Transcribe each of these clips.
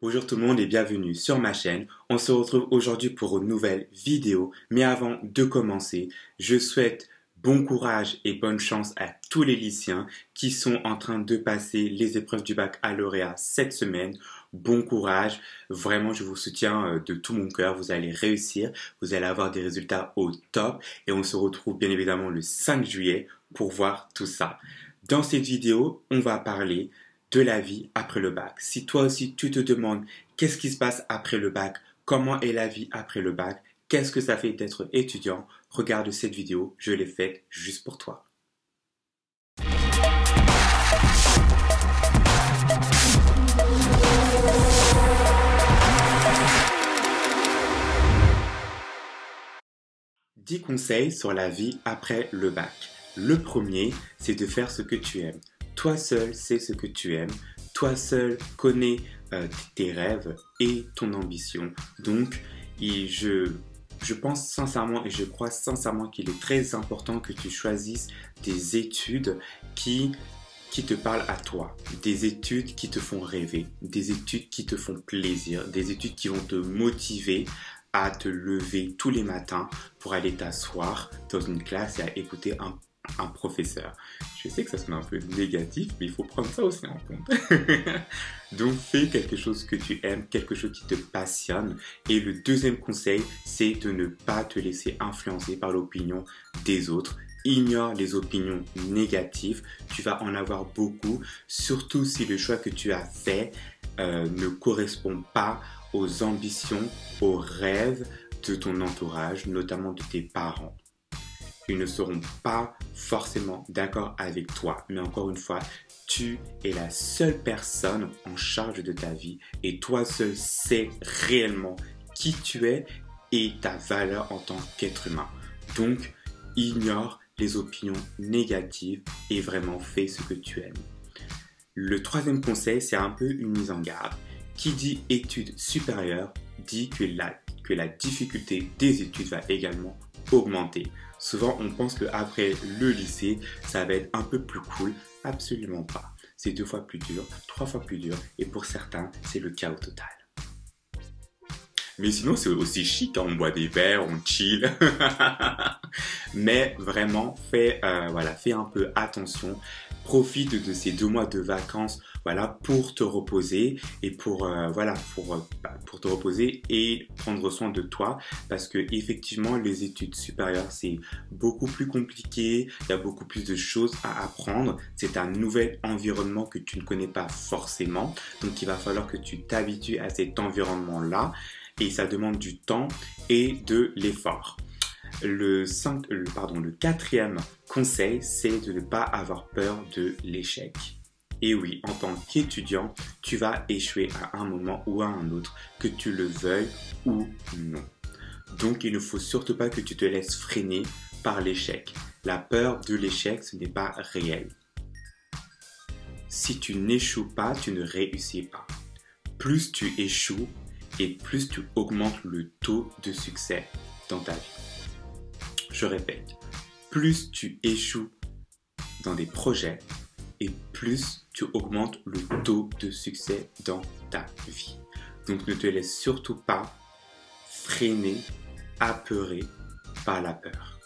Bonjour tout le monde et bienvenue sur ma chaîne. On se retrouve aujourd'hui pour une nouvelle vidéo. Mais avant de commencer, je souhaite bon courage et bonne chance à tous les lycéens qui sont en train de passer les épreuves du baccalauréat cette semaine. Bon courage, vraiment je vous soutiens de tout mon cœur, vous allez réussir, vous allez avoir des résultats au top et on se retrouve bien évidemment le 5 juillet pour voir tout ça. Dans cette vidéo, on va parler de la vie après le bac. Si toi aussi tu te demandes qu'est-ce qui se passe après le bac, comment est la vie après le bac, qu'est-ce que ça fait d'être étudiant, regarde cette vidéo, je l'ai faite juste pour toi. Dix conseils sur la vie après le bac. Le premier, c'est de faire ce que tu aimes. Toi seul sais ce que tu aimes. Toi seul connais tes rêves et ton ambition. Donc, je pense sincèrement et je crois sincèrement qu'il est très important que tu choisisses des études qui te parlent à toi, des études qui te font rêver, des études qui te font plaisir, des études qui vont te motiver à te lever tous les matins pour aller t'asseoir dans une classe et à écouter un professeur. Je sais que ça sonne un peu négatif, mais il faut prendre ça aussi en compte. Donc fais quelque chose que tu aimes, quelque chose qui te passionne. Et le deuxième conseil, c'est de ne pas te laisser influencer par l'opinion des autres. Ignore les opinions négatives, tu vas en avoir beaucoup, surtout si le choix que tu as fait ne correspond pas aux ambitions, aux rêves de ton entourage, notamment de tes parents. Ils ne seront pas forcément d'accord avec toi, mais encore une fois, tu es la seule personne en charge de ta vie et toi seul sais réellement qui tu es et ta valeur en tant qu'être humain. Donc, ignore les opinions négatives et vraiment fais ce que tu aimes. Le troisième conseil, c'est un peu une mise en garde. Qui dit études supérieures dit que la difficulté des études va également augmenter. Souvent, on pense qu'après le lycée, ça va être un peu plus cool. Absolument pas. C'est 2 fois plus dur, 3 fois plus dur et pour certains, c'est le chaos total. Mais sinon, c'est aussi chic, hein, on boit des verres, on chill. Mais vraiment, fais un peu attention. Profite de ces 2 mois de vacances, pour te reposer et pour te reposer et prendre soin de toi, parce que effectivement, les études supérieures, c'est beaucoup plus compliqué. Il y a beaucoup plus de choses à apprendre. C'est un nouvel environnement que tu ne connais pas forcément, donc il va falloir que tu t'habitues à cet environnement-là. Et ça demande du temps et de l'effort. Le quatrième conseil, c'est de ne pas avoir peur de l'échec. Et oui, en tant qu'étudiant, tu vas échouer à un moment ou à un autre, que tu le veuilles ou non. Donc, il ne faut surtout pas que tu te laisses freiner par l'échec. La peur de l'échec, ce n'est pas réel. Si tu n'échoues pas, tu ne réussis pas. Plus tu échoues, et plus tu augmentes le taux de succès dans ta vie. Je répète, plus tu échoues dans des projets et plus tu augmentes le taux de succès dans ta vie. Donc ne te laisse surtout pas freiner, apeurer par la peur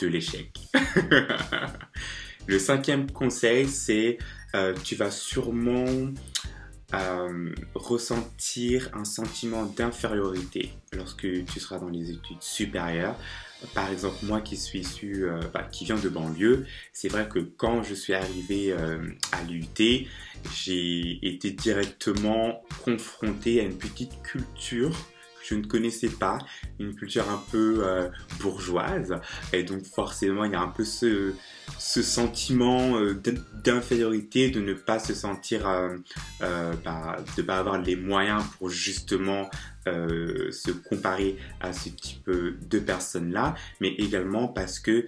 de l'échec. Le 5e conseil, c'est tu vas sûrement ressentir un sentiment d'infériorité lorsque tu seras dans les études supérieures. Par exemple, moi qui suis qui viens de banlieue, c'est vrai que quand je suis arrivé à l'UT, j'ai été directement confronté à une petite culture que je ne connaissais pas, une culture un peu bourgeoise, et donc forcément il y a un peu ce sentiment d'infériorité, de ne pas se sentir, de pas avoir les moyens pour justement se comparer à ce type de personnes-là, mais également parce que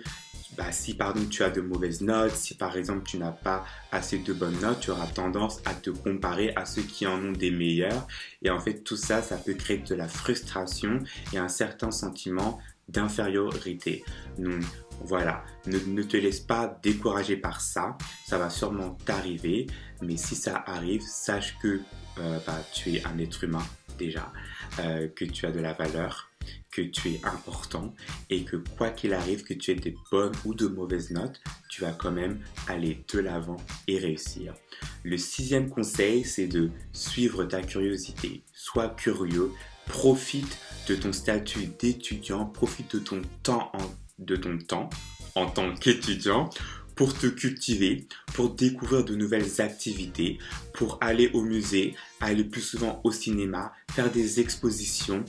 si par exemple tu as de mauvaises notes, si par exemple tu n'as pas assez de bonnes notes, tu auras tendance à te comparer à ceux qui en ont des meilleures. Et en fait tout ça, ça peut créer de la frustration et un certain sentiment d'infériorité. Donc Voilà, ne te laisse pas décourager par ça, ça va sûrement t'arriver, mais si ça arrive, sache que tu es un être humain déjà, que tu as de la valeur, que tu es important et que quoi qu'il arrive, que tu aies des bonnes ou de mauvaises notes, tu vas quand même aller de l'avant et réussir. Le 6e conseil, c'est de suivre ta curiosité. Sois curieux, profite de ton statut d'étudiant, profite de ton temps en tant qu'étudiant pour te cultiver, pour découvrir de nouvelles activités, pour aller au musée, aller plus souvent au cinéma, faire des expositions,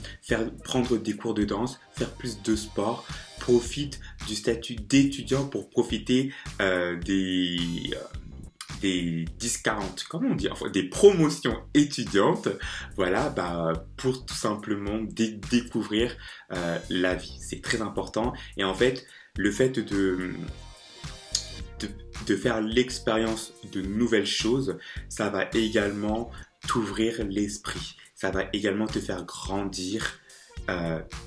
prendre des cours de danse, faire plus de sport. Profite du statut d'étudiant pour profiter des discounts, comment on dit, enfin, des promotions étudiantes, voilà, pour tout simplement découvrir la vie. C'est très important. Et en fait, le fait de faire l'expérience de nouvelles choses, ça va également t'ouvrir l'esprit. Ça va également te faire grandir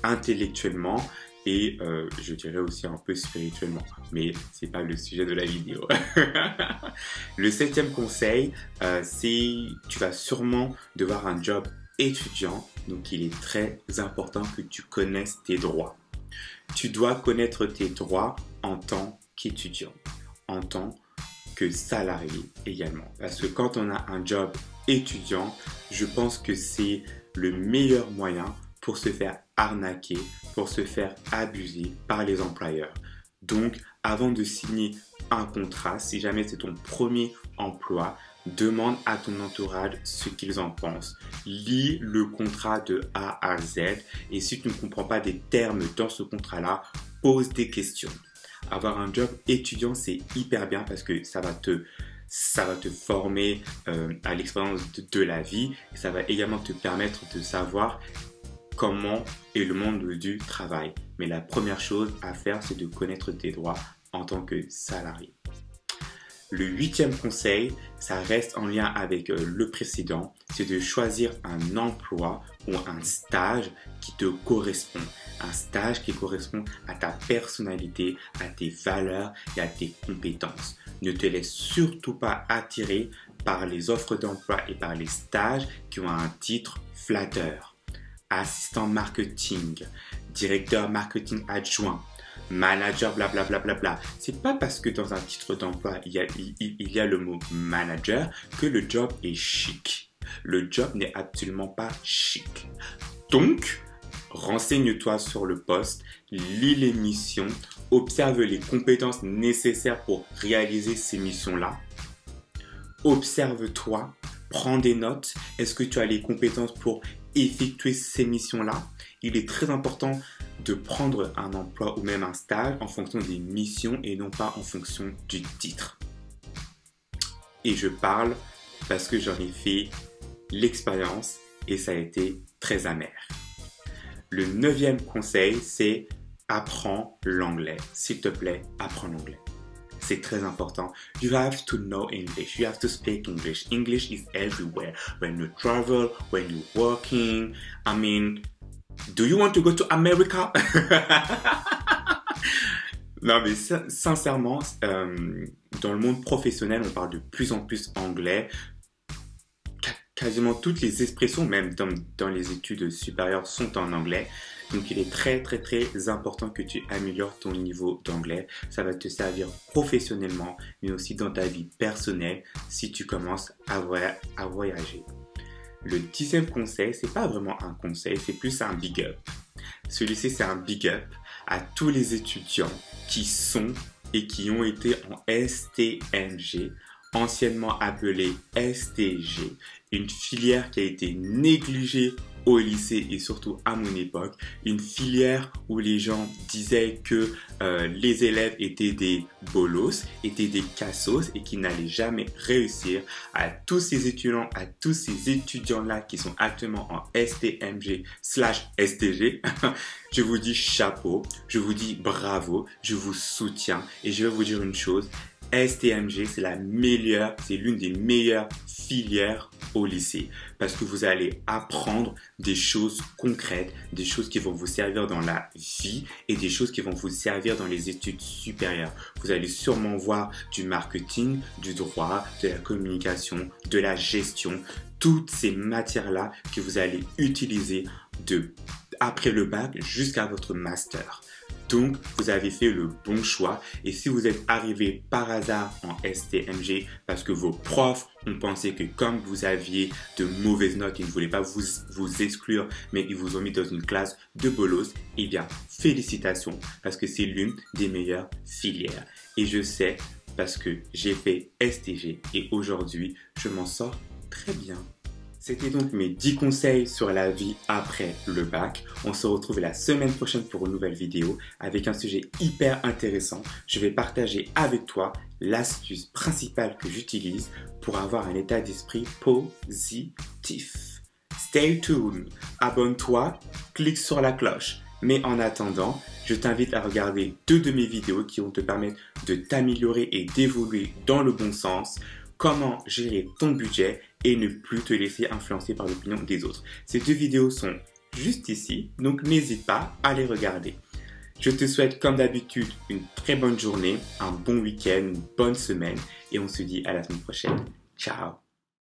intellectuellement et je dirais aussi un peu spirituellement. Mais c'est pas le sujet de la vidéo. Le 7e conseil, c'est tu vas sûrement devoir un job étudiant. Donc il est très important que tu connaisses tes droits. Tu dois connaître tes droits en tant qu'étudiant, en tant que salarié également. Parce que quand on a un job étudiant, je pense que c'est le meilleur moyen pour se faire arnaquer, pour se faire abuser par les employeurs. Donc, avant de signer un contrat, si jamais c'est ton premier emploi, demande à ton entourage ce qu'ils en pensent. Lis le contrat de A à Z et si tu ne comprends pas des termes dans ce contrat-là, pose des questions. Avoir un job étudiant, c'est hyper bien parce que ça va te former à l'expérience de la vie et ça va également te permettre de savoir comment est le monde du travail. Mais la première chose à faire, c'est de connaître tes droits en tant que salarié. Le 8e conseil, ça reste en lien avec le précédent, c'est de choisir un emploi ou un stage qui te correspond. Un stage qui correspond à ta personnalité, à tes valeurs et à tes compétences. Ne te laisse surtout pas attirer par les offres d'emploi et par les stages qui ont un titre flatteur. Assistant marketing, directeur marketing adjoint, manager, blablabla. Bla, bla, bla. C'est pas parce que dans un titre d'emploi il y a le mot manager que le job est chic. Le job n'est absolument pas chic. Donc, renseigne-toi sur le poste, lis les missions, observe les compétences nécessaires pour réaliser ces missions-là. Observe-toi, prends des notes. Est-ce que tu as les compétences pour effectuer ces missions-là? Il est très important de prendre un emploi ou même un stage en fonction des missions et non pas en fonction du titre. Et je parle parce que j'en ai fait l'expérience et ça a été très amer. Le 9e conseil, c'est apprends l'anglais. S'il te plaît, apprends l'anglais. C'est très important. You have to know English. You have to speak English. English is everywhere. When you travel, when you're working. I mean, do you want to go to America? Non, mais sincèrement, dans le monde professionnel, on parle de plus en plus anglais. Quasiment toutes les expressions, même dans les études supérieures, sont en anglais. Donc, il est très, très, très important que tu améliores ton niveau d'anglais. Ça va te servir professionnellement, mais aussi dans ta vie personnelle si tu commences à voyager. Le 10e conseil, c'est pas vraiment un conseil, c'est plus un big up. Celui-ci, c'est un big up à tous les étudiants qui sont et qui ont été en STMG, anciennement appelée STG, une filière qui a été négligée au lycée et surtout à mon époque, une filière où les gens disaient que les élèves étaient des bolos, étaient des cassos et qui n'allaient jamais réussir. À tous ces étudiants-là qui sont actuellement en STMG/STG, je vous dis chapeau, je vous dis bravo, je vous soutiens et je vais vous dire une chose, STMG, c'est l'une des meilleures filières au lycée parce que vous allez apprendre des choses concrètes, des choses qui vont vous servir dans la vie et des choses qui vont vous servir dans les études supérieures. Vous allez sûrement voir du marketing, du droit, de la communication, de la gestion, toutes ces matières-là que vous allez utiliser après le bac jusqu'à votre master. Donc, vous avez fait le bon choix. Et si vous êtes arrivé par hasard en STMG parce que vos profs ont pensé que comme vous aviez de mauvaises notes, ils ne voulaient pas vous exclure, mais ils vous ont mis dans une classe de bolos, eh bien, félicitations parce que c'est l'une des meilleures filières. Et je sais parce que j'ai fait STG et aujourd'hui, je m'en sors très bien. C'était donc mes 10 conseils sur la vie après le bac. On se retrouve la semaine prochaine pour une nouvelle vidéo avec un sujet hyper intéressant. Je vais partager avec toi l'astuce principale que j'utilise pour avoir un état d'esprit positif. Stay tuned, abonne-toi, clique sur la cloche. Mais en attendant, je t'invite à regarder 2 de mes vidéos qui vont te permettre de t'améliorer et d'évoluer dans le bon sens. Comment gérer ton budget et ne plus te laisser influencer par l'opinion des autres. Ces 2 vidéos sont juste ici, donc n'hésite pas à les regarder. Je te souhaite comme d'habitude une très bonne journée, un bon week-end, une bonne semaine et on se dit à la semaine prochaine. Ciao!